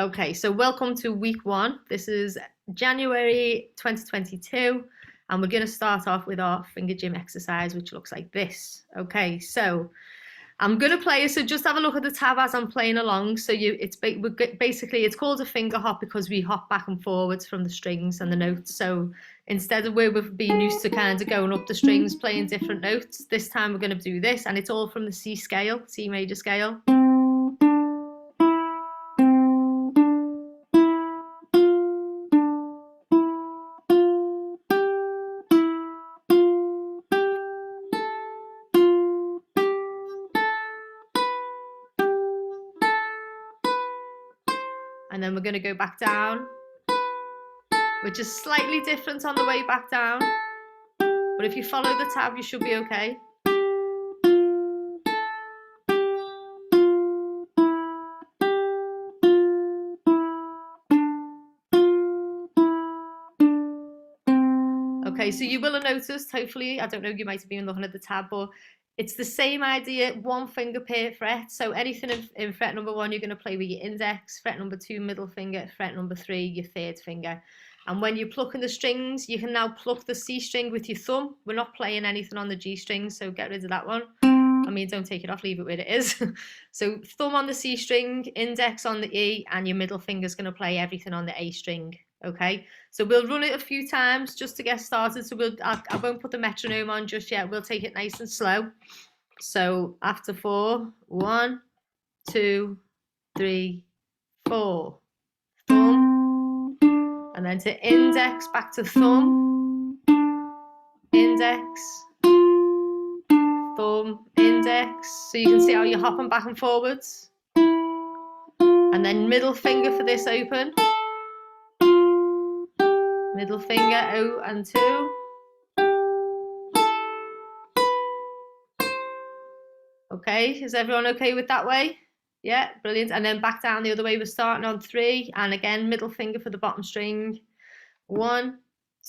Okay, so welcome to week one. This is January 2022, and we're going to start off with our finger gym exercise, which looks like this. Okay, so I'm going to play, so just have a look at the tab as I'm playing along. So basically, it's called a finger hop because we hop back and forwards from the strings and the notes. So instead of where we've been used to kind of going up the strings, playing different notes, this time we're going to do this, and it's all from the C scale, C major scale. And then we're going to go back down, which is slightly different on the way back down. But if you follow the tab, you should be okay. Okay, so you will have noticed, hopefully, I don't know, you might have been looking at the tab, but it's the same idea, one finger per fret. So anything in fret number 1, you're going to play with your index, fret number 2, middle finger, fret number 3, your third finger. And when you're plucking the strings, you can now pluck the C string with your thumb. We're not playing anything on the G string, so get rid of that one. I mean, don't take it off, leave it where it is. So thumb on the C string, index on the E, and your middle finger's going to play everything on the A string. Okay, so we'll run it a few times just to get started. So I won't put the metronome on just yet. We'll take it nice and slow. So after 4, 1, 2, 3, 4. Thumb, and then to index, back to thumb, index, thumb, index. So you can see how you're hopping back and forwards. And then middle finger for this open. Middle finger, 0 and 2. Okay, is everyone okay with that way? Yeah, brilliant. And then back down the other way, we're starting on 3. And again, middle finger for the bottom string. 1,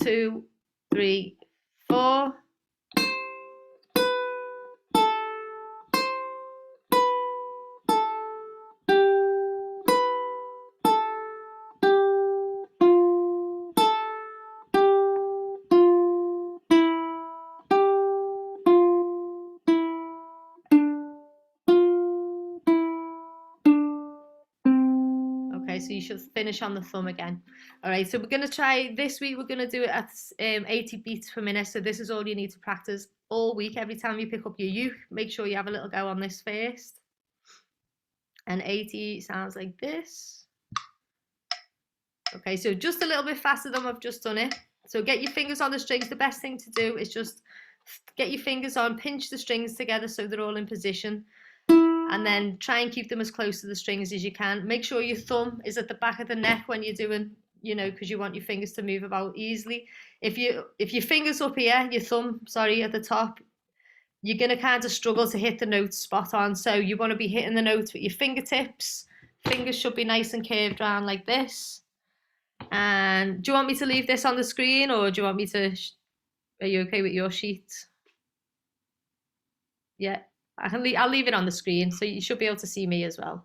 2, 3, 4. Okay, so you should finish on the thumb again. All right, so we're going to try this week. We're going to do it at 80 beats per minute. So this is all you need to practice all week. Every time you pick up your uke, make sure you have a little go on this first. And 80 sounds like this. Okay, so just a little bit faster than I've just done it. So get your fingers on the strings. The best thing to do is just get your fingers on, pinch the strings together so they're all in position. And then try and keep them as close to the strings as you can. Make sure your thumb is at the back of the neck when you're doing, you know, because you want your fingers to move about easily. If your finger's up here, your thumb, sorry, at the top, you're going to kind of struggle to hit the notes spot on. So you want to be hitting the notes with your fingertips. Fingers should be nice and curved around like this. And do you want me to leave this on the screen, or do you want me to, are you okay with your sheet? Yeah. I'll leave it on the screen, so you should be able to see me as well.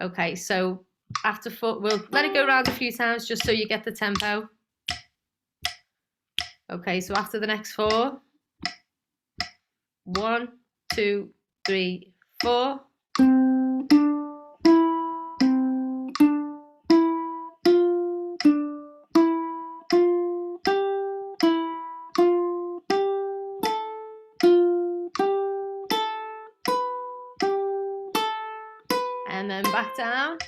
Okay, so after 4, we'll let it go around a few times just so you get the tempo. Okay, so after the next 4, 1, 2, 3, 4. And then back down.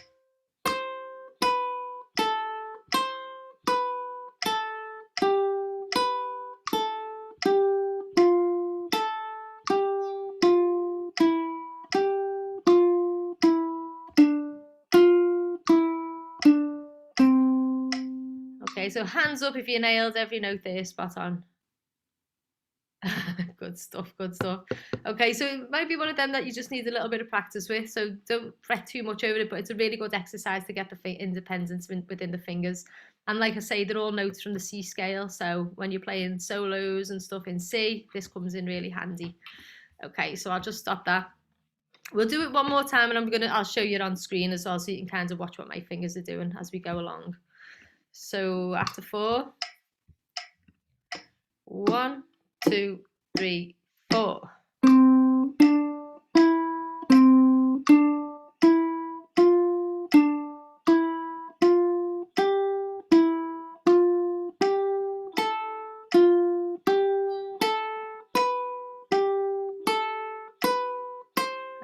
Okay, so hands up if you nailed every note there, spot on. Good stuff, good stuff. Okay, so it might be one of them that you just need a little bit of practice with, so don't fret too much over it, but it's a really good exercise to get the independence within the fingers. And like I say, they're all notes from the C scale, so when you're playing solos and stuff in C, this comes in really handy. Okay, so I'll just stop that. We'll do it one more time, and I'll show you it on screen as well, so you can kind of watch what my fingers are doing as we go along. So after 4, 1, 2, 3, 4.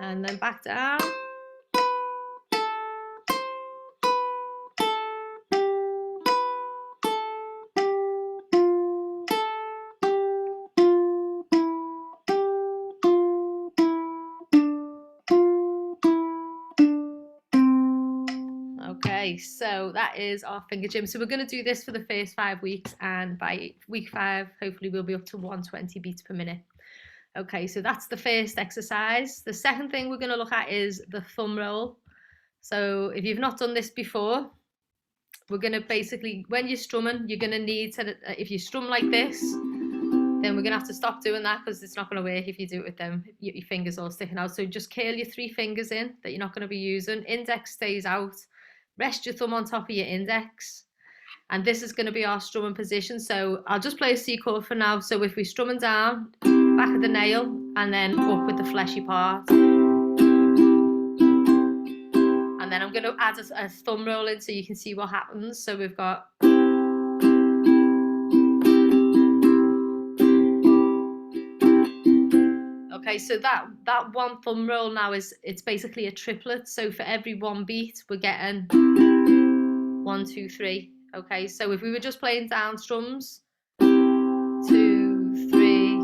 And then back down. Okay, so that is our finger gym. So we're going to do this for the first 5 weeks, and by week 5, hopefully we'll be up to 120 beats per minute. Okay, so that's the first exercise. The second thing we're going to look at is the thumb roll. So if you've not done this before, we're going to basically, when you're strumming, you're going to need to, if you strum like this, then we're going to have to stop doing that because it's not going to work if you do it with them, your fingers all sticking out. So just curl your 3 fingers in that you're not going to be using. Index stays out. Rest your thumb on top of your index. And this is going to be our strumming position. So I'll just play a C chord for now. So if we're strumming down, back of the nail, and then up with the fleshy part. And then I'm going to add a thumb roll in so you can see what happens. So we've got... Okay, so that one thumb roll now it's basically a triplet. So for every 1 beat, we're getting 1, 2, 3. Okay, so if we were just playing down strums, 2, 3.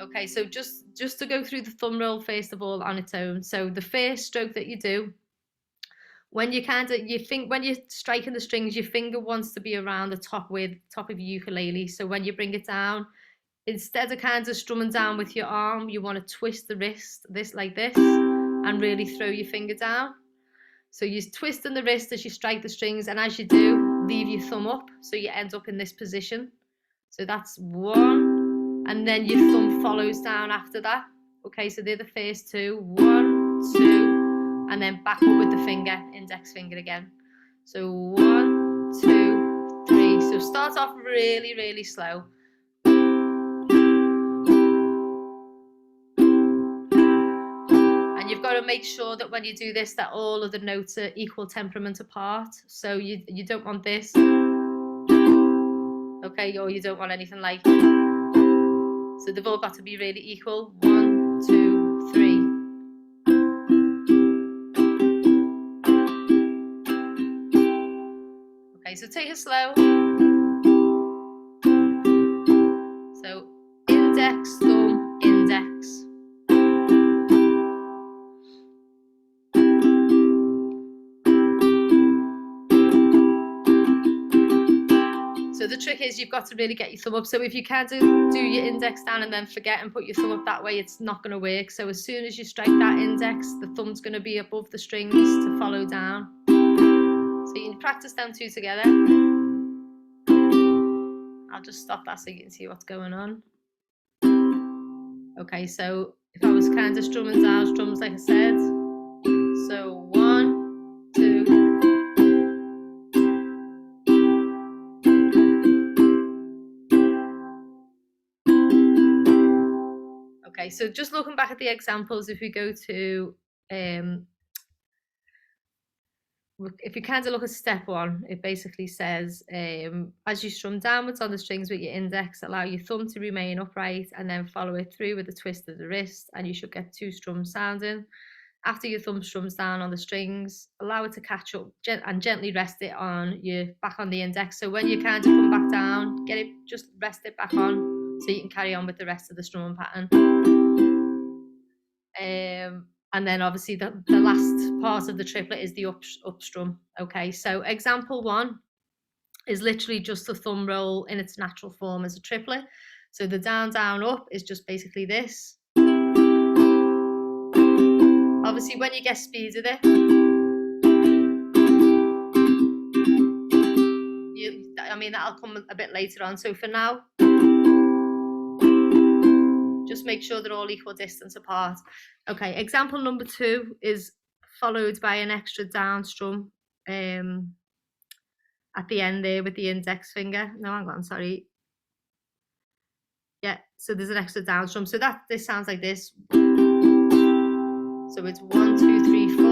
Okay, so just to go through the thumb roll first of all on its own. So the first stroke that you do, when you when you're striking the strings, your finger wants to be around the top of your ukulele. So when you bring it down, instead of kind of strumming down with your arm, you want to twist the wrist, like this, and really throw your finger down. So you're twisting the wrist as you strike the strings, and as you do, leave your thumb up, so you end up in this position. So that's 1, and then your thumb follows down after that. Okay, so they're the first 2, 1, 2, and then back up with the finger, index finger again. So 1, 2, 3. So start off really, really slow. And you've got to make sure that when you do this, that all of the notes are equal temperament apart. So you don't want this, okay, or you don't want anything like. So they've all got to be really equal. 1, 2, 3. Okay, so take it slow. So index, thumb, index. So the trick is you've got to really get your thumb up. So if you can't do your index down and then forget and put your thumb up that way, it's not going to work. So as soon as you strike that index, the thumb's going to be above the strings to follow down. So you can practice them 2 together. I'll just stop that so you can see what's going on. Okay, so if I was kind of strumming down strums like I said, so 1, 2. Okay, so just looking back at the examples, if we go to if you kind of look at step 1, it basically says, as you strum downwards on the strings with your index, allow your thumb to remain upright and then follow it through with a twist of the wrist, and you should get 2 strums sounding. After your thumb strums down on the strings, allow it to catch up and gently rest it on back on the index. So when you kind of come back down, just rest it back on so you can carry on with the rest of the strumming pattern. And then obviously the last part of the triplet is the up strum. Okay, so example 1 is literally just a thumb roll in its natural form as a triplet. So the down, down, up is just basically this. Obviously when you get speed with it, I mean that'll come a bit later on. So for now, make sure they're all equal distance apart. Okay, example number 2 is followed by an extra down strum at the end there with the index finger. No, hang on, sorry. Yeah, so there's an extra down strum. So this sounds like this. So it's 1, 2, 3, 4.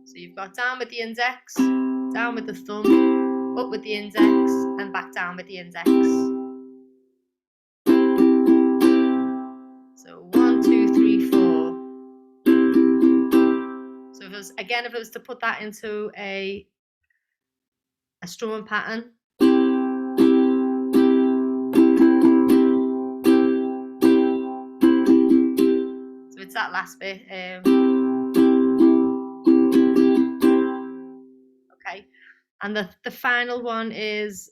So you've got down with the index, down with the thumb, up with the index, and back down with the index. So 1, 2, 3, 4. So if it was to put that into a strumming pattern. So it's that last bit. Okay, and the final one is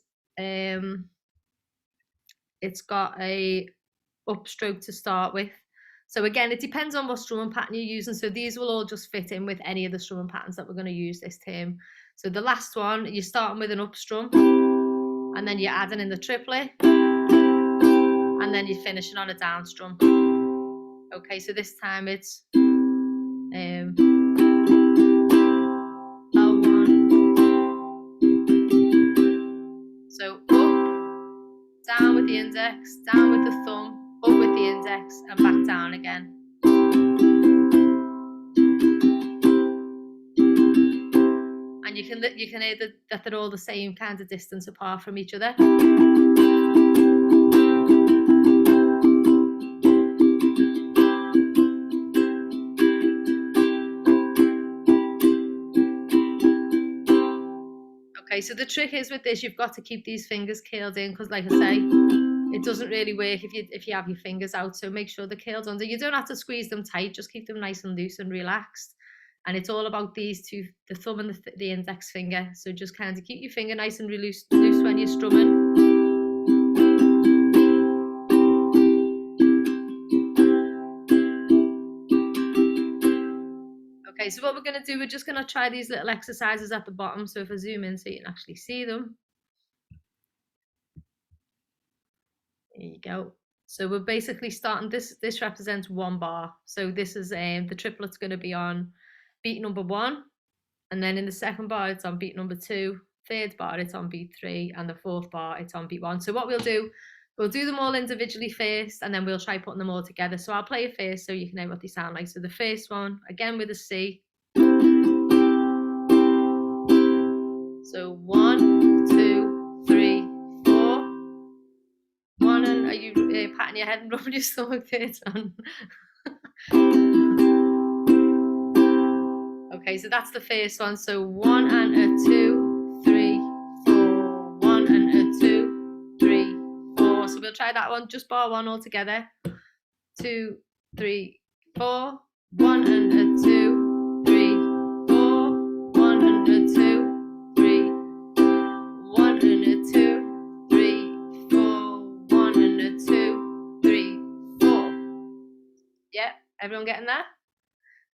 it's got a upstroke to start with. So again, it depends on what strumming pattern you're using. So these will all just fit in with any of the strumming patterns that we're going to use this term. So the last one, you're starting with an up strum, and then you're adding in the triplet, and then you're finishing on a down strum. Okay, so this time it's L1, so up, down with the index, down with the thumb, up with the index, and back down again. And you can hear that they're all the same kind of distance apart from each other. Okay, so the trick is with this, you've got to keep these fingers curled in, because like I say, it doesn't really work if you have your fingers out. So make sure they're curled under. You don't have to squeeze them tight, just keep them nice and loose and relaxed. And it's all about these two, the thumb and the index finger. So just kind of keep your finger nice and loose when you're strumming. Okay, so what we're going to do, we're just going to try these little exercises at the bottom. So if I zoom in so you can actually see them. There you go. So we're basically starting, this represents 1 bar. So this is the triplet's going to be on beat number 1. And then in the second bar, it's on beat number 2. Third bar, it's on beat 3. And the fourth bar, it's on beat 1. So what we'll do them all individually first, and then we'll try putting them all together. So I'll play it first so you can know what they sound like. So the first one, again with a C. So 1, 2, 3, 4. 1, and are you patting your head and rubbing your stomach there, John? Okay, so that's the first one. So 1 and a 2, 3, 4. 1 and a 2, 3, 4. So we'll try that one, just bar 1 all together. 2, 3, 4. 1 and a 2, 3, 4. 1 and a 2, 3. 1 and a 2, 3, 4. 1 and a 2, 3, 4. Yeah, everyone getting that?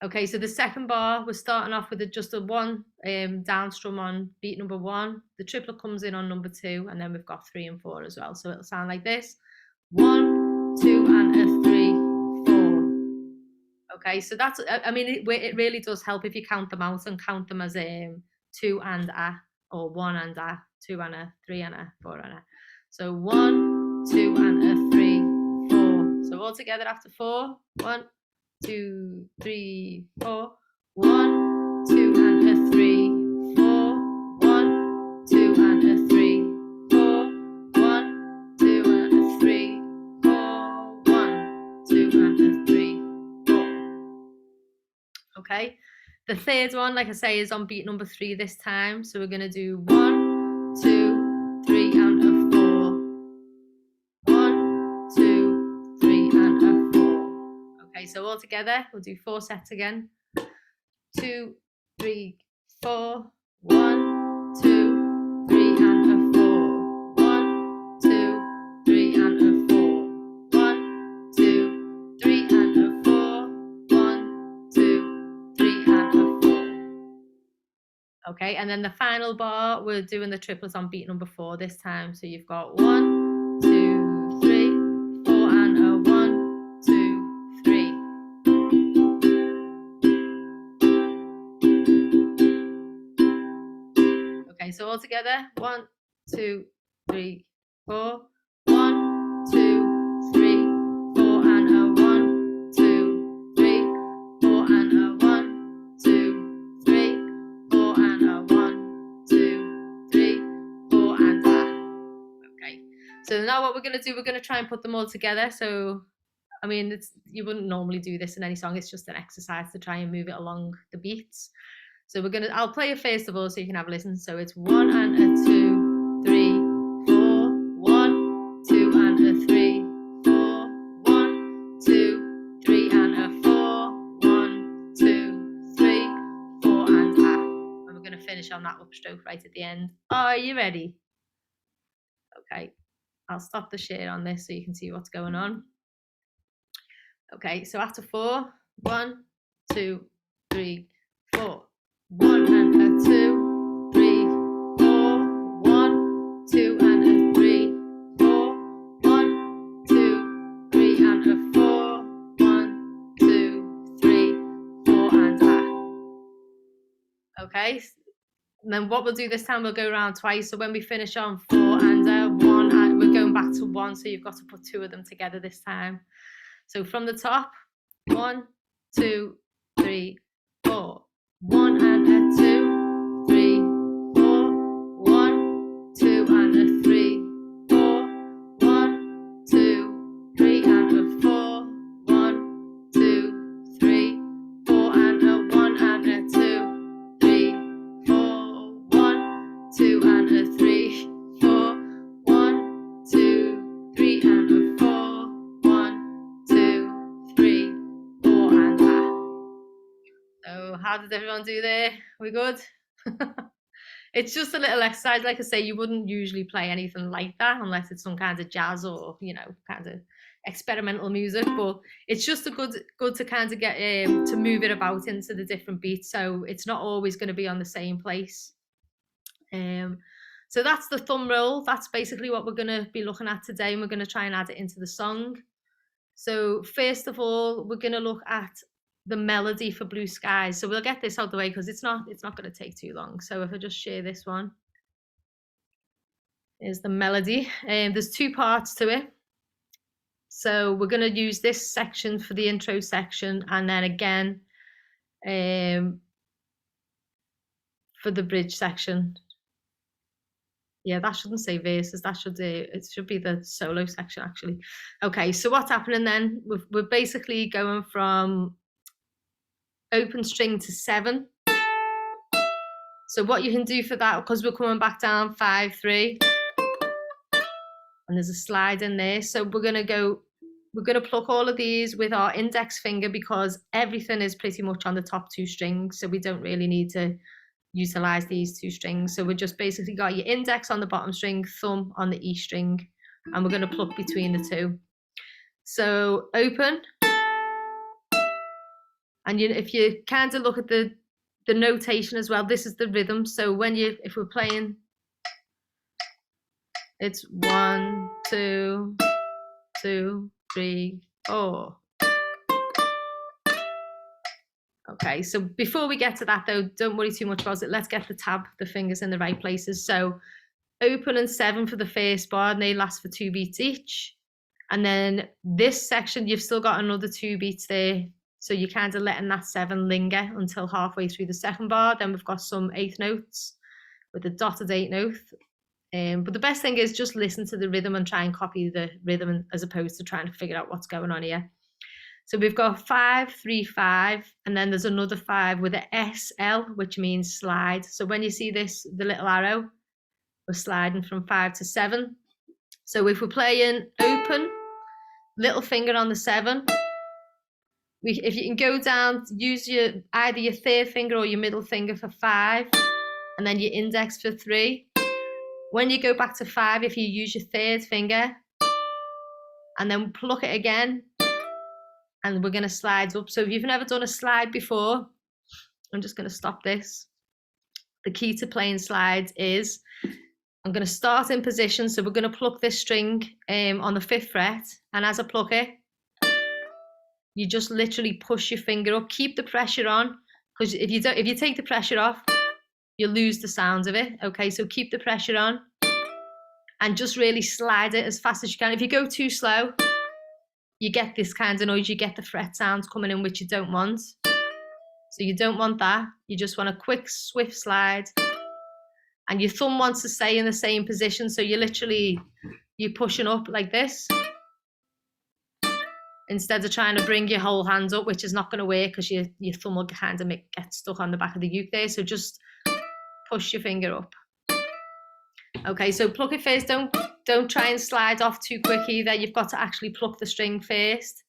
Okay, so the second bar, we're starting off with just a 1 down strum on beat number 1. The triplet comes in on number 2, and then we've got 3 and 4 as well. So it'll sound like this: 1, 2, and a 3, 4. Okay, so that's, I mean, it really does help if you count them out and count them as 2 and a, or 1 and a, 2 and a, 3 and a, 4 and a. So 1, 2, and a 3, 4. So all together after 4. 1, 2, 3, 4. 1, 2, and a 3, 4. 1, 2, and a 3, 4. 1, 2, and a 3, 4. 1, 2, and a 3, 4. Okay. The third one, like I say, is on beat number 3 this time. So we're going to do 1, 2, 3, and a 4. 1, 2, 3, and a 4. Okay, so all together, we'll do 4 sets again. 2, 3, 4. 1, 2, 3, and a 4. 1, 2, 3, and a 4. 1, 2, 3, and a 4. 1, 2, 3, and a 4. Okay, and then the final bar, we're doing the triplets on beat number 4 this time. So you've got 1, 2, a 1, 2, 3. Okay, so all together, 1, 2, 3, 4. 1, 2, 3, 4, and a 1, 2, 3, 4, and a 1, 2, 3, 4, and a 1, 2, 3, 4, and a. Okay, so now what we're going to do, we're going to try and put them all together. So, I mean, you wouldn't normally do this in any song. It's just an exercise to try and move it along the beats. So I'll play it first of all so you can have a listen. So it's 1 and a 2, 3, 4, 1, 2 and a 3, 4, 1, 2, 3 and a 4, 1, 2, 3, 4 and a. And we're going to finish on that upstroke right at the end. Are you ready? Okay, I'll stop the share on this so you can see what's going on. Okay, so after 4, 1, 2, 3, 4. 1 and a 2, 3, 4, 1, 2 and a 3, 4, 1, 2, 3 and a 4, 1, 2, 3, 4 and a. Okay, and then what we'll do this time, we'll go around twice. So when we finish on 4 and a 1, and we're going back to 1, so you've got to put 2 of them together this time. So from the top, 1, 2, 3, 4. 1 and a 2, 3, 4, 1, 2 and a 3, 4, 1, 2, 3 and a 4, 1, 2, 3, 4 and a 1 and a 2, 3, 4, 1, 2 and a 3, 4, 1, 2, 3 and a 4, 1, 2, 3, 4 and a. So how did everyone do there? We good? It's just a little exercise. Like I say, you wouldn't usually play anything like that unless it's some kind of jazz or, you know, kind of experimental music. But it's just a good to kind of get to move it about into the different beats. So it's not always going to be on the same place. So that's the thumb roll. That's basically what we're going to be looking at today, and we're going to try and add it into the song. So first of all, we're going to look at the melody for Blue Skies. So we'll get this out of the way because it's not going to take too long. So if I just share this one, is the melody, and there's 2 parts to it. So we're going to use this section for the intro section, and then again for the bridge section. Yeah, that shouldn't say verses. That should it should be the solo section actually. Okay, so what's happening then? We're basically going from open string to 7. So what you can do for that, because we're coming back down 5, 3, and there's a slide in there. So we're gonna pluck all of these with our index finger because everything is pretty much on the top 2 strings. So we don't really need to utilize these 2 strings. So we just basically got your index on the bottom string, thumb on the E string, and we're gonna pluck between the 2. So open. And if you kind of look at the notation as well, this is the rhythm. So if we're playing, it's 1, 2, 2, 3, 4. Okay, so before we get to that though, don't worry too much about it. Let's get the fingers in the right places. So open and 7 for the first bar, and they last for 2 beats each. And then this section, you've still got another 2 beats there. So you're kind of letting that 7 linger until halfway through the second bar. Then we've got some 8th notes with a dotted 8th note. But the best thing is just listen to the rhythm and try and copy the rhythm as opposed to trying to figure out what's going on here. So we've got 5, 3, 5, and then there's another 5 with a SL, which means slide. So when you see this, the little arrow, we're sliding from 5 to 7. So if we're playing open, little finger on the 7, if you can go down, use either your 3rd finger or your middle finger for 5, and then your index for 3. When you go back to 5, if you use your 3rd finger, and then pluck it again, and we're going to slide up. So if you've never done a slide before, I'm just going to stop this. The key to playing slides is I'm going to start in position, so we're going to pluck this string on the 5th fret, and as I pluck it, you just literally push your finger up, keep the pressure on, because if you take the pressure off, you lose the sound of it. Okay, so keep the pressure on and just really slide it as fast as you can. If you go too slow, you get this kind of noise, you get the fret sounds coming in, which you don't want. So you don't want that. You just want a quick, swift slide. And your thumb wants to stay in the same position, so you're pushing up like this, instead of trying to bring your whole hand up, which is not going to work because your thumb will kind of get stuck on the back of the uke there. So just push your finger up. Okay, so pluck it first. Don't try and slide off too quick either. You've got to actually pluck the string first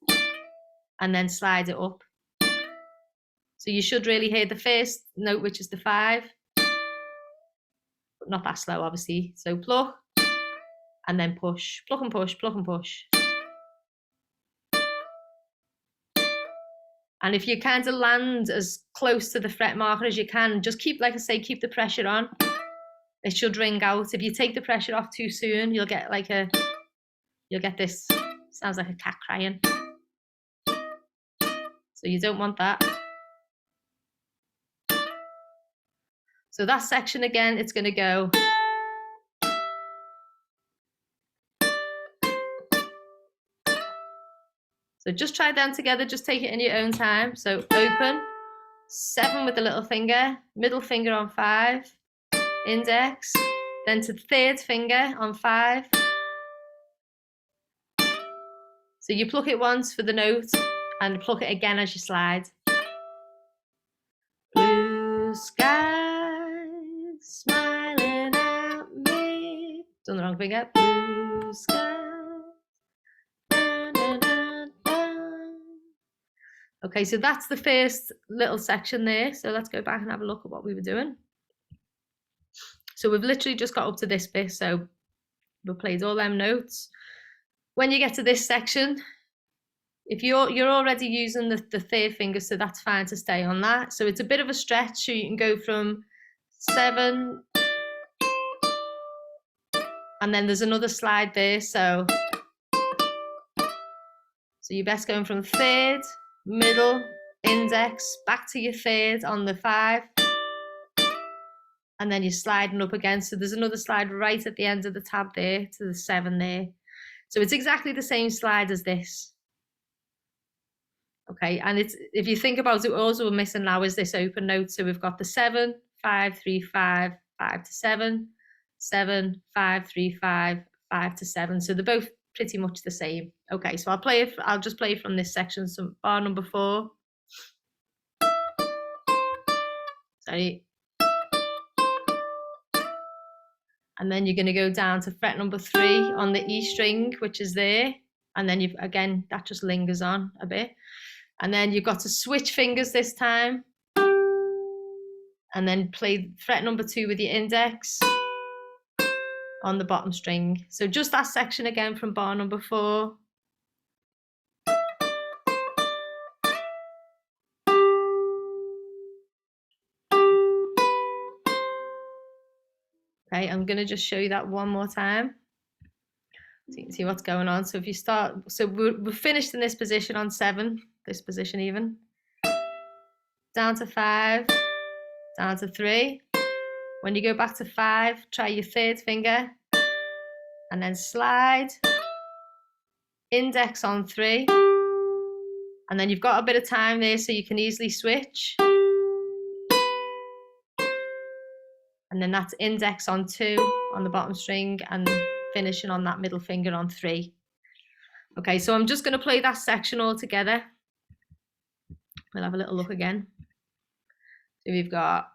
and then slide it up. So you should really hear the first note, which is the 5. But not that slow, obviously. So pluck and then push, pluck and push, pluck and push. And if you kind of land as close to the fret marker as you can, just keep, like I say, keep the pressure on. It should ring out. If you take the pressure off too soon, you'll get this, sounds like a cat crying. So you don't want that. So that section again, it's going to go. So just try them together, just take it in your own time. So open, 7 with the little finger, middle finger on 5, index, then to the 3rd finger on 5. So you pluck it once for the note and pluck it again as you slide. Blue skies smiling at me. Done the wrong finger. Blue skies. Okay, so that's the first little section there. So let's go back and have a look at what we were doing. So we've literally just got up to this bit. So we've played all them notes. When you get to this section, if you're already using the 3rd finger, so that's fine to stay on that. So it's a bit of a stretch. So you can go from 7, and then there's another slide there. So you're best going from 3rd, middle, index, back to your 3rd on the 5, and then you're sliding up again. So there's another slide right at the end of the tab there to the 7 there. So it's exactly the same slide as this. Okay, and it's, if you think about it, also we're missing now is this open note. So we've got the 7, 5, 3, 5, 5 to 7, 7, 5, 3, 5, 5 to 7. So they're both pretty much the same. Okay, so I'll just play from this section, so bar number 4. Sorry. And then you're going to go down to fret number 3 on the E string, which is there. And then you've, again, that just lingers on a bit. And then you've got to switch fingers this time. And then play fret number 2 with your index on the bottom string. So just that section again from bar number 4. Okay, I'm going to just show you that one more time. So you can see what's going on. So if you start, so we're finished in this position on 7, this position even. Down to 5, down to 3. When you go back to 5, try your 3rd finger and then slide, index on 3. And then you've got a bit of time there so you can easily switch. And then that's index on 2 on the bottom string and finishing on that middle finger on 3. Okay, so I'm just going to play that section all together. We'll have a little look again. So we've got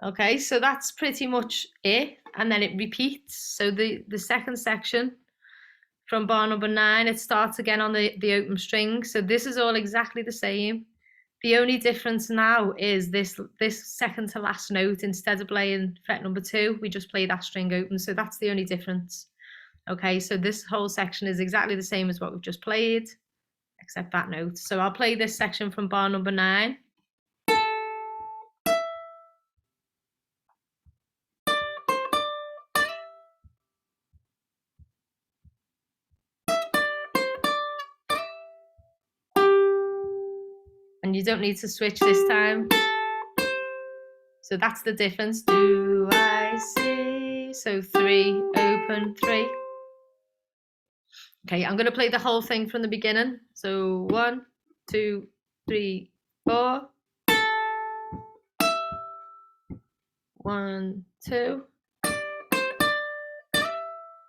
okay, so that's pretty much it, and then it repeats. So the second section from bar number 9, it starts again on the open string. So this is all exactly the same. The only difference now is this second to last note. Instead of playing fret number 2, we just play that string open. So that's the only difference. Okay, so this whole section is exactly the same as what we've just played, except that note. So I'll play this section from bar number 9. And you don't need to switch this time. So that's the difference. Do I see? So 3, open, 3. Okay, I'm going to play the whole thing from the beginning. So 1, 2, 3, 4. 1, 2.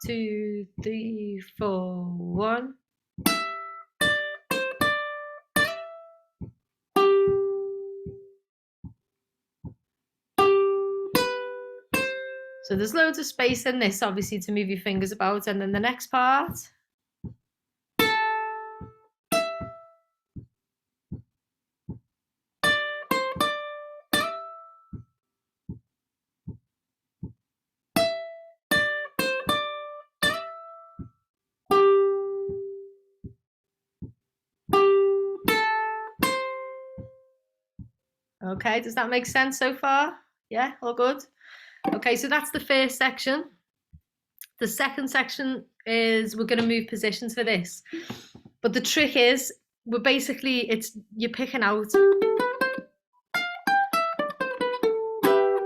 2, 3, 4, 1. So there's loads of space in this, obviously, to move your fingers about. And then the next part. Okay, does that make sense so far? Yeah, all good? Okay, so that's the first section. The second section is we're going to move positions for this. But the trick is, we're basically, you're picking out.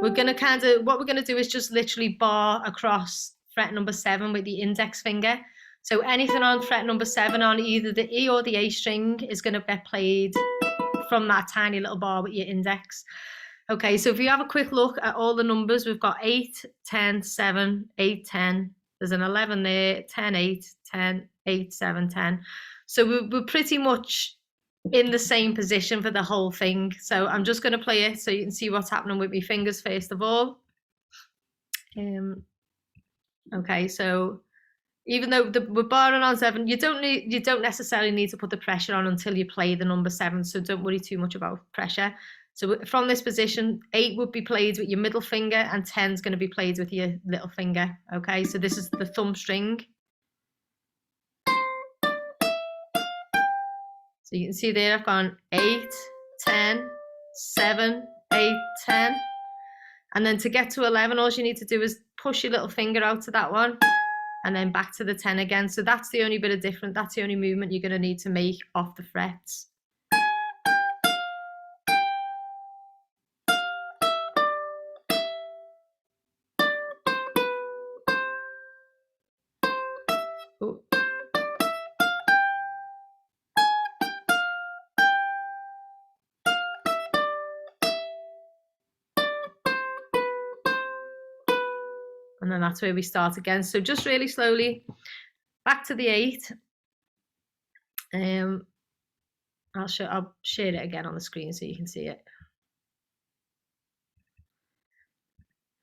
We're going to what we're going to do is just literally bar across fret number 7 with the index finger. So anything on fret number 7 on either the E or the A string is going to get played from that tiny little bar with your index. Okay, so if you have a quick look at all the numbers, we've got 8, 10, 7, 8, 10. There's an 11 there, 10, 8, 10, 8, 7, 10. So we're pretty much in the same position for the whole thing. So I'm just going to play it so you can see what's happening with my fingers first of all. Okay, so even though we're barring on 7, you don't necessarily need to put the pressure on until you play the number 7. So don't worry too much about pressure. So from this position, 8 would be played with your middle finger and 10 is going to be played with your little finger. Okay, so this is the thumb string. So you can see there I've gone 8, 10, 7, 8, 10. And then to get to 11, all you need to do is push your little finger out to that one and then back to the 10 again. So that's the only bit of different, that's the only movement you're going to need to make off the frets. Ooh. And then that's where we start again. So just really slowly back to the 8. I'll share it again on the screen so you can see it.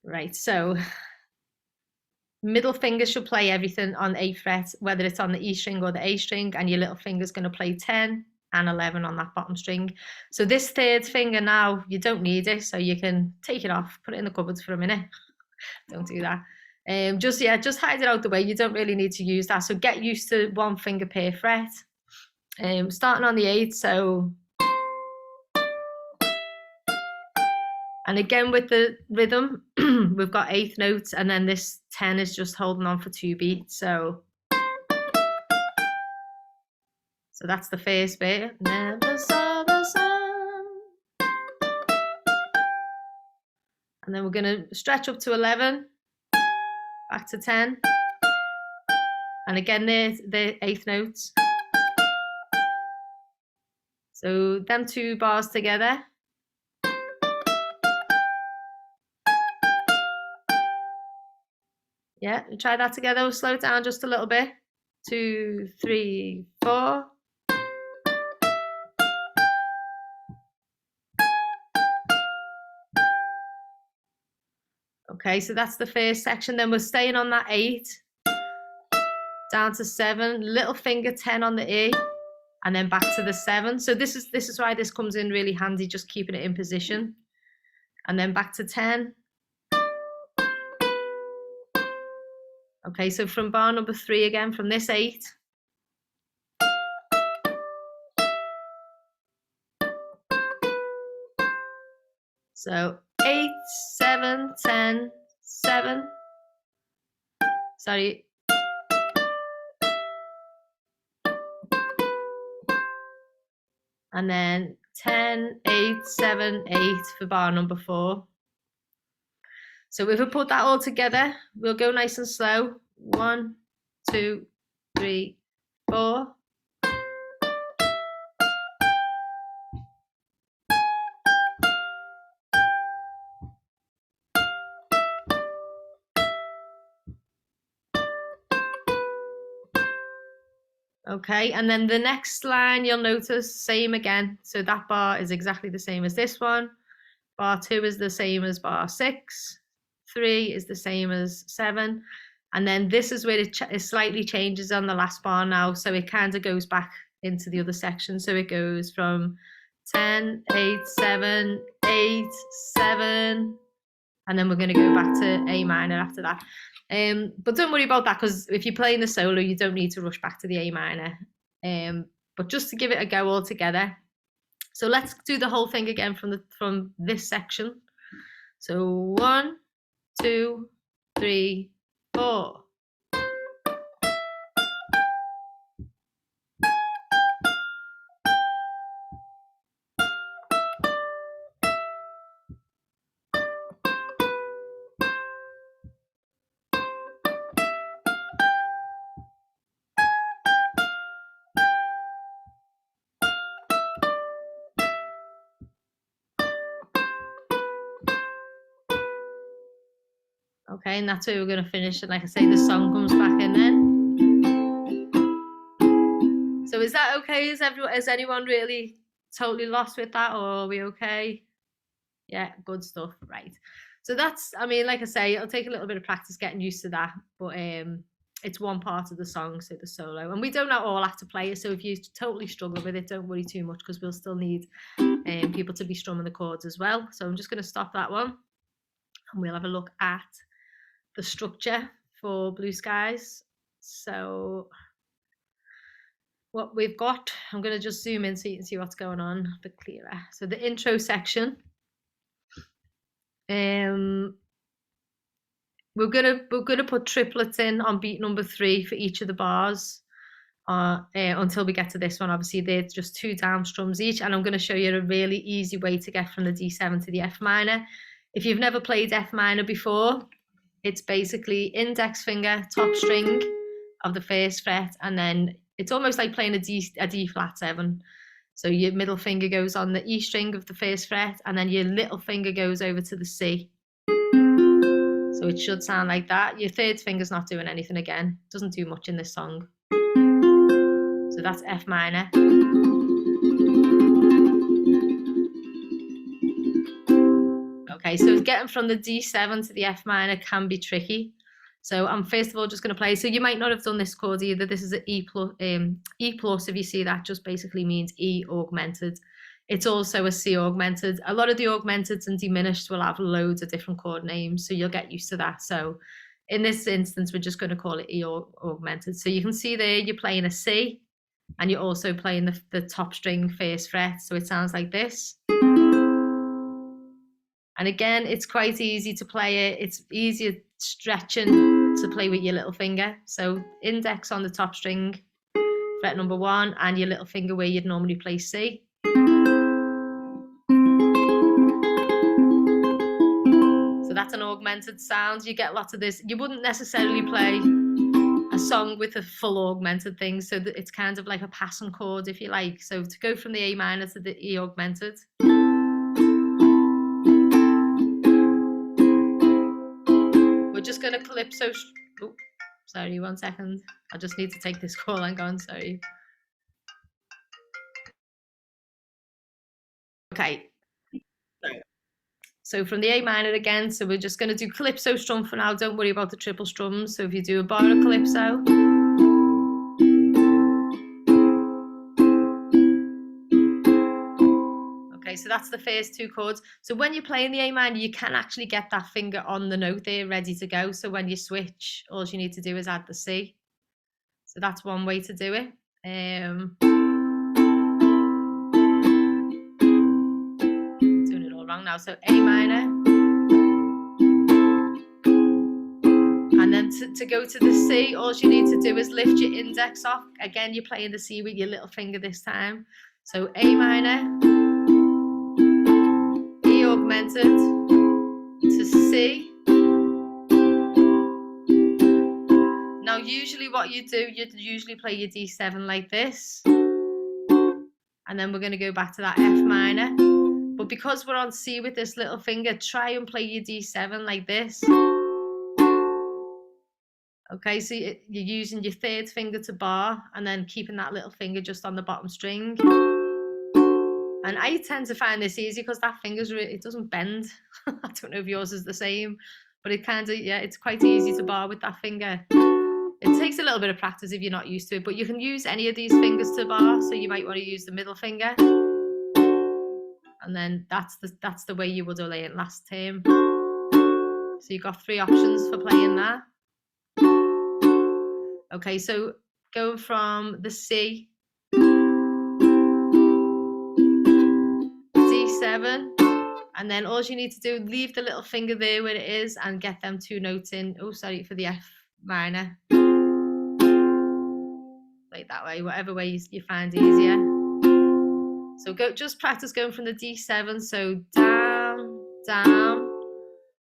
Right, so middle finger should play everything on 8th fret, whether it's on the E string or the A string, and your little finger's going to play 10 and 11 on that bottom string. So this third finger now, you don't need it, so you can take it off, put it in the cupboards for a minute. Don't do that. Just hide it out the way. You don't really need to use that. So get used to 1 finger per fret. Starting on the 8, so. And again with the rhythm, we've got 8th notes, and then this 10 is just holding on for 2 beats. So that's the first bit. Never saw the sun. And then we're going to stretch up to 11, back to 10. And again, there's the 8th notes. So them 2 bars together. Yeah, try that together. We'll slow it down just a little bit. 2, 3, 4. Okay, so that's the first section. Then we're staying on that 8, down to 7, little finger 10 on the E, and then back to the 7. So this is why this comes in really handy, just keeping it in position. And then back to 10. Okay, so from bar number 3 again, from this 8. So 8, 7, 10, 7. Sorry. And then 10, 8, 7, 8 for bar number 4. So if we put that all together, we'll go nice and slow. 1, 2, 3, 4. Okay, and then the next line you'll notice, same again. So that bar is exactly the same as this one. Bar 2 is the same as bar 6. 3 is the same as 7. And then this is where it slightly changes on the last bar now. So it kind of goes back into the other section. So it goes from 10, 8, 7, 8, 7. And then we're going to go back to A minor after that. But don't worry about that, because if you're playing the solo, you don't need to rush back to the A minor. But just to give it a go all together. So let's do the whole thing again from this section. So 1, 2, 3, 4. Okay, and that's where we're going to finish. And like I say, the song comes back in then. So is that okay? Is anyone really totally lost with that, or are we okay? Yeah, good stuff. Right. So that's, I mean, like I say, it'll take a little bit of practice getting used to that, but it's one part of the song, so the solo. And we don't all have to play it, so if you totally struggle with it, don't worry too much, because we'll still need people to be strumming the chords as well. So I'm just going to stop that one, and we'll have a look at the structure for Blue Skies. So what we've got, I'm going to just zoom in so you can see what's going on a bit clearer. So the intro section, we're gonna put triplets in on beat number 3 for each of the bars until we get to this one. Obviously, they're just 2 down strums each, and I'm going to show you a really easy way to get from the D7 to the F minor. If you've never played F minor before, it's basically index finger, top string of the 1st fret, and then it's almost like playing a D flat 7. So your middle finger goes on the E string of the 1st fret, and then your little finger goes over to the C. So it should sound like that. Your 3rd finger's not doing anything again. It doesn't do much in this song. So that's F minor. Okay, so getting from the D7 to the F minor can be tricky. So I'm first of all just going to play. So you might not have done this chord either. This is an E plus. If you see that, just basically means E augmented. It's also a C augmented. A lot of the augmenteds and diminished will have loads of different chord names, so you'll get used to that. So in this instance, we're just going to call it E augmented. So you can see there you're playing a C, and you're also playing the top string 1st fret. So it sounds like this. And again, it's quite easy to play it. It's easier stretching to play with your little finger. So index on the top string, fret number 1, and your little finger where you'd normally play C. So that's an augmented sound. You get lots of this. You wouldn't necessarily play a song with a full augmented thing, so that it's kind of like a passing chord, if you like. So to go from the A minor to the E augmented. Just going to calypso. Oh, sorry, 1 second. I just need to take this call. Hang on, sorry. Okay. So from the A minor again, so we're just going to do calypso strum for now. Don't worry about the triple strums. So if you do a bar of calypso, Okay, so that's the first two chords. So when you're playing the A minor, you can actually get that finger on the note there ready to go. So when you switch, all you need to do is add the C. So that's one way to do it. Doing it all wrong now. So A minor. And then to go to the C, all you need to do is lift your index off. Again, you're playing the C with your little finger this time. So A minor, E augmented to C. Now, usually what you do, you'd usually play your D7 like this. And then we're going to go back to that F minor. But because we're on C with this little finger, try and play your D7 like this. Okay, so you're using your third finger to bar and then keeping that little finger just on the bottom string. And I tend to find this easy because that finger's it doesn't bend. I don't know if yours is the same, but it kind of, yeah, it's quite easy to bar with that finger. It takes a little bit of practice if you're not used to it, but you can use any of these fingers to bar. So you might want to use the middle finger. And then that's the way you would play it last term. So you've got 3 options for playing that. Okay, so going from the C, D7, and then all you need to do, leave the little finger there where it is and get them 2 notes in. Oh, sorry, for the F minor. Like that way, whatever way you find easier. So just practice going from the D7. So down, down,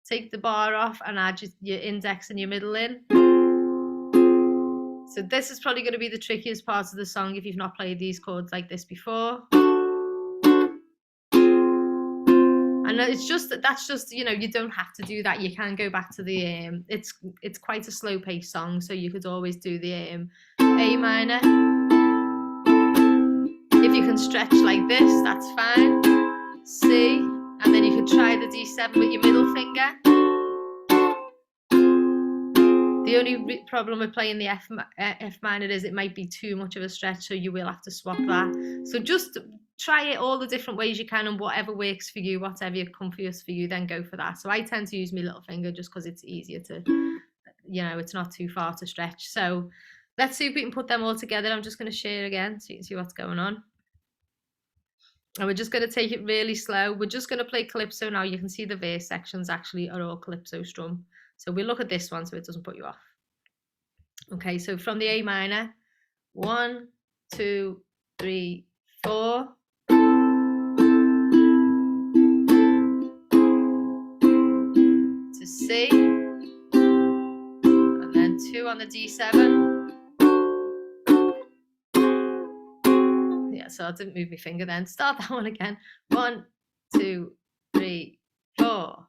take the bar off and add your index and your middle in. So this is probably going to be the trickiest part of the song if you've not played these chords like this before. And it's just that's just, you know, you don't have to do that. You can go back to the it's quite a slow paced song, so you could always do the A minor. If you can stretch like this, that's fine. C, and then you could try the D7 with your middle finger. The only problem with playing the F minor is it might be too much of a stretch, so you will have to swap that. So just try it all the different ways you can, and whatever works for you, whatever you're comfiest for you, then go for that. So I tend to use my little finger just because it's easier to, you know, it's not too far to stretch. So let's see if we can put them all together. I'm just going to share again so you can see what's going on. And we're just going to take it really slow. We're just going to play calypso now. You can see the verse sections actually are all calypso strum. So we'll look at this one so it doesn't put you off. Okay, so from the A minor, 1, 2, 3, 4. To C, and then 2 on the D7. Yeah, so I didn't move my finger then. Start that one again. 1, 2, 3, 4.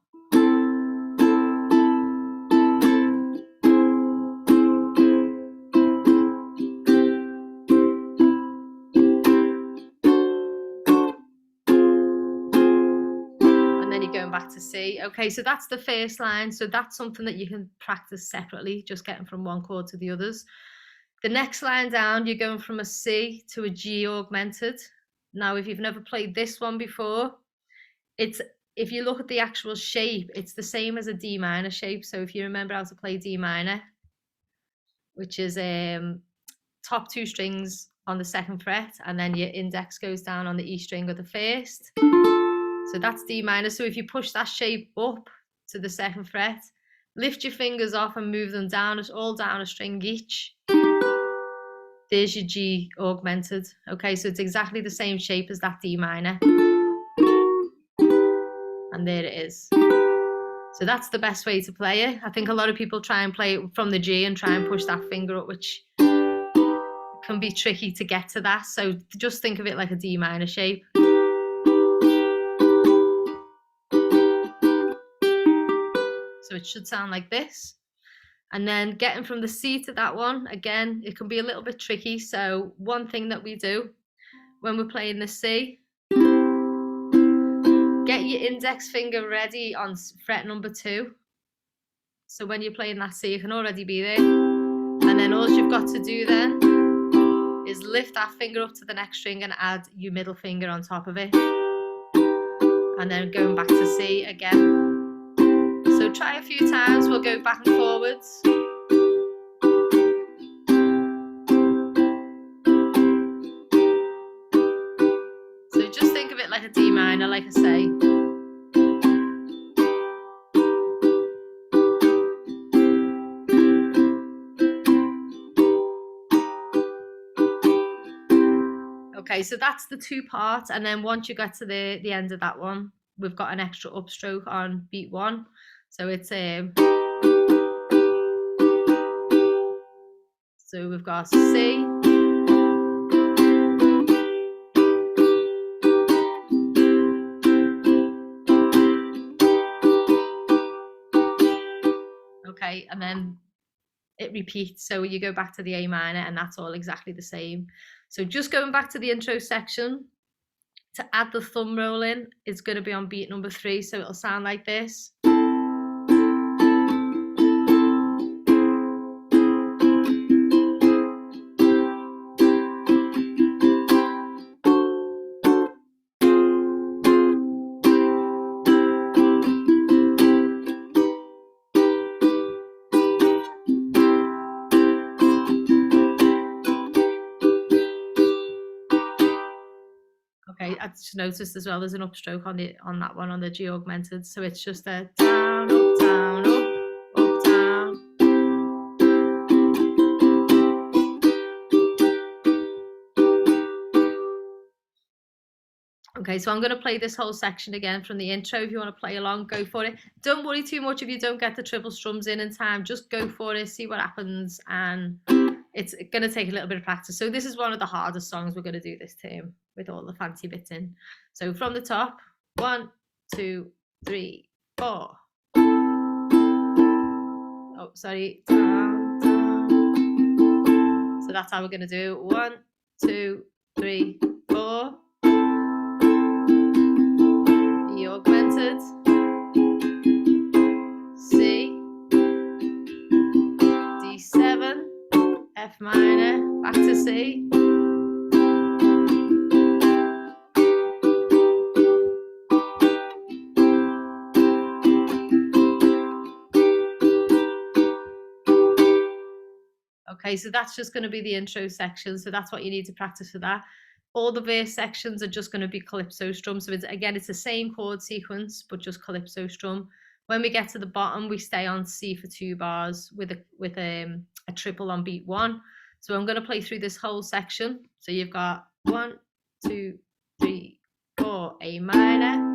Back to C. Okay, so that's the first line. So that's something that you can practice separately, just getting from one chord to the others. The next line down, you're going from a C to a G augmented. Now, if you've never played this one before, if you look at the actual shape, it's the same as a D minor shape. So if you remember how to play D minor, which is top 2 strings on the 2nd fret, and then your index goes down on the E string of the 1st. So that's D minor. So if you push that shape up to the 2nd fret, lift your fingers off and move them down, it's all down a string each. There's your G augmented. Okay, so it's exactly the same shape as that D minor. And there it is. So that's the best way to play it. I think a lot of people try and play it from the G and try and push that finger up, which can be tricky to get to that. So just think of it like a D minor shape. So it should sound like this. And then getting from the C to that one, again, it can be a little bit tricky. So one thing that we do when we're playing the C, get your index finger ready on fret number 2. So when you're playing that C, it can already be there. And then all you've got to do then is lift that finger up to the next string and add your middle finger on top of it. and then going back to C again. So try a few times, we'll go back and forwards. So just think of it like a D minor, like I say. Okay, so that's the two parts, and then once you get to the end of that one, we've got an extra upstroke on beat 1. So it's so we've got C, okay, and then it repeats, so you go back to the A minor and that's all exactly the same. So just going back to the intro section, to add the thumb roll in, it's going to be on beat number 3, so it'll sound like this. Okay, I just noticed as well there's an upstroke on that one on the G augmented, so it's just a down, up, down, up, down. Okay, so I'm going to play this whole section again from the intro. If you want to play along, go for it. Don't worry too much if you don't get the triple strums in time. Just go for it, see what happens, and it's going to take a little bit of practice. So this is one of the hardest songs we're going to do this term with all the fancy bits in. So from the top, 1, 2, 3, 4. Oh, sorry. Down, down. So that's how we're going to do 1, 2, 3, 4. E augmented, C, D7, F minor, back to C. Okay, so that's just going to be the intro section. So that's what you need to practice for that. All the verse sections are just going to be calypso strum. So it's the same chord sequence, but just calypso strum. When we get to the bottom, we stay on C for 2 bars with a triple on beat 1. So I'm going to play through this whole section. So you've got 1, 2, 3, 4, A minor.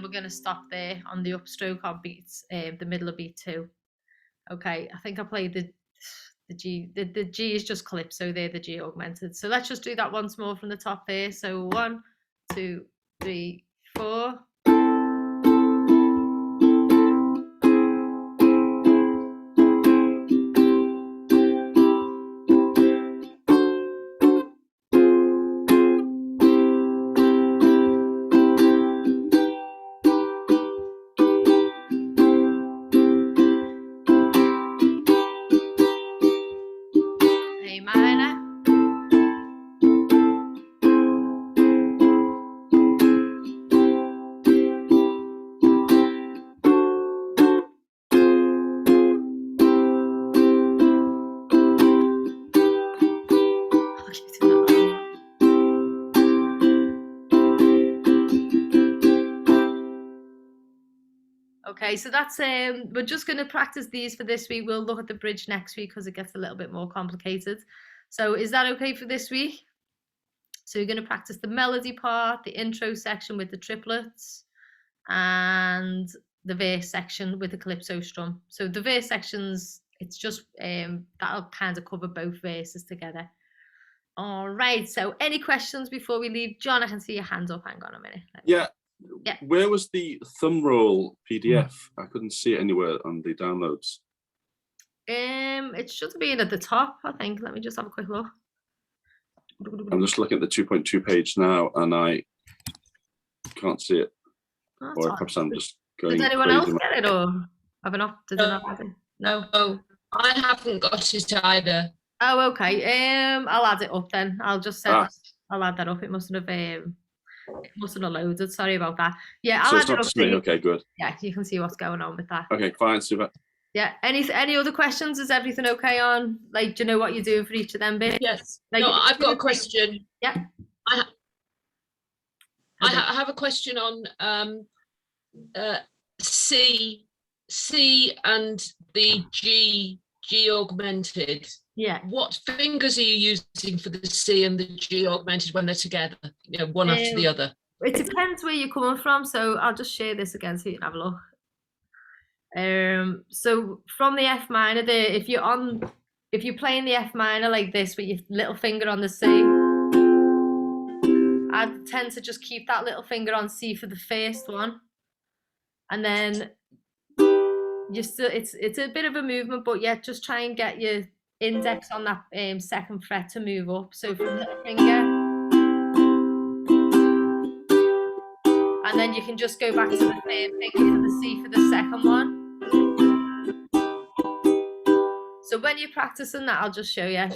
We're going to stop there on the upstroke on beats, the middle of beat 2. Okay, I think I played the G. The G is just calypso there, the G augmented. So let's just do that once more from the top there. So 1, 2, 3, 4. Okay, so that's we're just going to practice these for this week. We'll look at the bridge next week because it gets a little bit more complicated. So is that okay for this week? So you're going to practice the melody part, the intro section with the triplets, and the verse section with the calypso strum. So the verse sections, it's just that'll kind of cover both verses together. All right, so any questions before we leave? John, I can see your hand up. Hang on a minute. Yeah. Where was the thumb roll PDF? I couldn't see it anywhere on the downloads. It should be at the top, I think. Let me just have a quick look. I'm just looking at the 2.2 page now, and I can't see it. Or perhaps I'm just going. Did anyone else get it, or have enough? Did they not have it? No. Oh, I haven't got it either. Oh, okay. I'll add it up then. I'll just set. I'll add that up. It mustn't have loaded. Sorry about that. Yeah, I'll add it up. Okay, good. Yeah, you can see what's going on with that. Okay, fine, super. Yeah. Any other questions? Is everything okay on? Like, do you know what you're doing for each of them bits? Yes. Like, no, I've got a question. Yeah. I have a question on C and the G augmented. Yeah. What fingers are you using for the C and the G augmented when they're together? You know, one after the other. It depends where you're coming from. So I'll just share this again so you can have a look. So from the F minor there, if you're playing the F minor like this with your little finger on the C, I tend to just keep that little finger on C for the first one, and then it's a bit of a movement, but yeah, just try and get your index on that second fret to move up. So from the finger, and then you can just go back to the third finger for the C for the second one. So when you're practicing that, I'll just show you.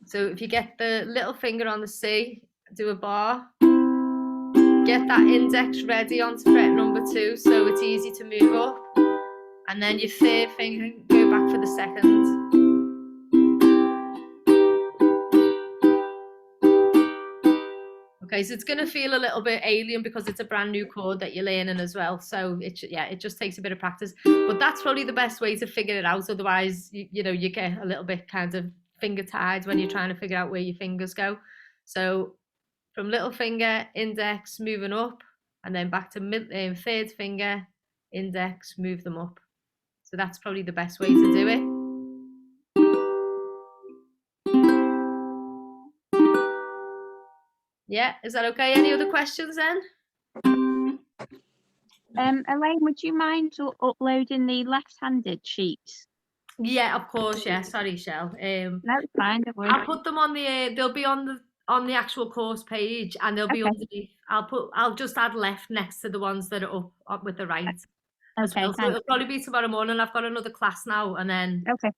So if you get the little finger on the C, do a bar, get that index ready onto fret number 2, so it's easy to move up, and then your third finger, go back for the second. Okay, so it's going to feel a little bit alien because it's a brand new chord that you're learning as well. So it just takes a bit of practice, but that's probably the best way to figure it out. Otherwise, you get a little bit kind of finger tied when you're trying to figure out where your fingers go. So from little finger, index, moving up, and then back to third finger, index, move them up. So that's probably the best way to do it. Yeah, is that okay? Any other questions then? Elaine, would you mind uploading the left-handed sheets? Yeah, of course. Yeah, sorry, Shell. No, it's fine. Don't worry. I'll put them on the. They'll be on the actual course page, and they'll be underneath. I'll just add left next to the ones that are up with the right. Okay. Well. So it'll probably be tomorrow morning. I've got another class now, and then. Okay.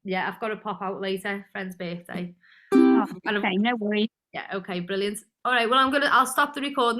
Yeah, I've got to pop out later. Friend's birthday. Oh, okay, no worries. Yeah. Okay. Brilliant. All right. Well, I'll stop the recording.